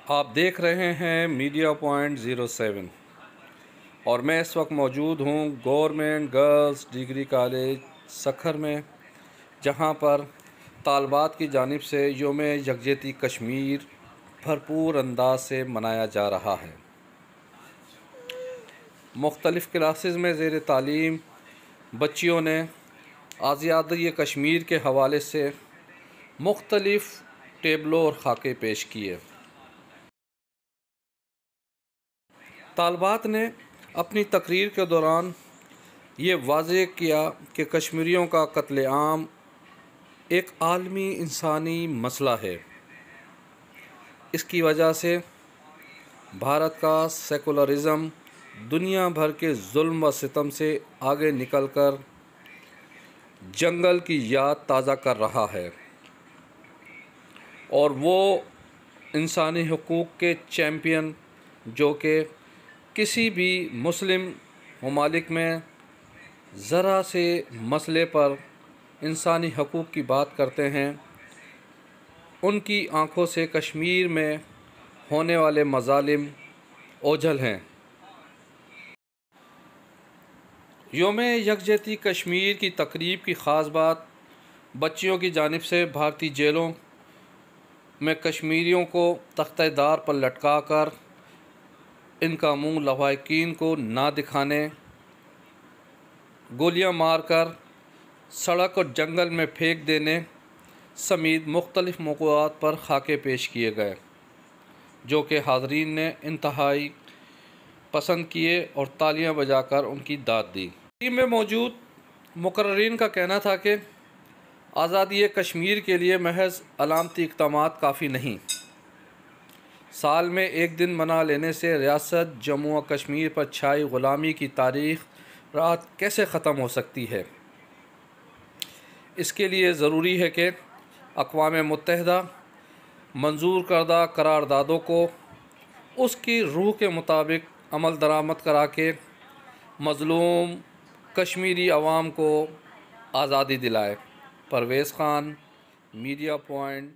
आप देख रहे हैं मीडिया पॉइंट 07 और मैं इस वक्त मौजूद हूँ government girls degree college Sukkur में, जहाँ पर तालबात की जानिब से योम यकजहती कश्मीर भरपूर अंदाज से मनाया जा रहा है। मुख्तलिफ़ क्लासेस में ज़ेर तालीम बच्चियों ने आज़ादी कश्मीर के हवाले से मुख्तलिफ़ टेबलों और खाके पेश किए। तालबात ने अपनी तकरीर के दौरान ये वाज़ेह किया कि कश्मीरियों का कत्लेआम एक आलमी इंसानी मसला है। इसकी वजह से भारत का सेकुलरिज़म दुनिया भर के जुल्म व सितम से आगे निकलकर जंगल की याद ताज़ा कर रहा है और वो इंसानी हकूक़ के चैम्पियन जो कि किसी भी मुस्लिम ममालिक में ज़रा से मसले पर इंसानी हकूक़ की बात करते हैं, उनकी आँखों से कश्मीर में होने वाले मज़ालिम ओझल हैं। योम यकजहती कश्मीर की तकरीब की ख़ास बात बच्चियों की जानिब से भारतीय जेलों में कश्मीरियों को तख्तेदार पर लटका कर इनका मुँह लवाहिकीन को ना दिखाने, गोलियां मारकर सड़क और जंगल में फेंक देने समेत मुख्तलिफ़ मौक़ुआत पर खाके पेश किए गए, जो कि हाज़रीन ने इंतहाई पसंद किए और तालियां बजाकर उनकी दाद दी। टीम में मौजूद मुकर्रिरीन का कहना था कि आज़ादी कश्मीर के लिए महज अलामती इक़दामात काफ़ी नहीं, साल में एक दिन मना लेने से रियासत जम्मू व कश्मीर पर छाई ग़ुलामी की तारीख़ रात कैसे ख़त्म हो सकती है। इसके लिए ज़रूरी है कि अक़वाम मुत्तहिदा मंजूर करदा करारदादों को उसकी रूह के मुताबिक अमल दरामद करा के मज़लूम कश्मीरी अवाम को आज़ादी दिलाए। Parvez Khan, media point.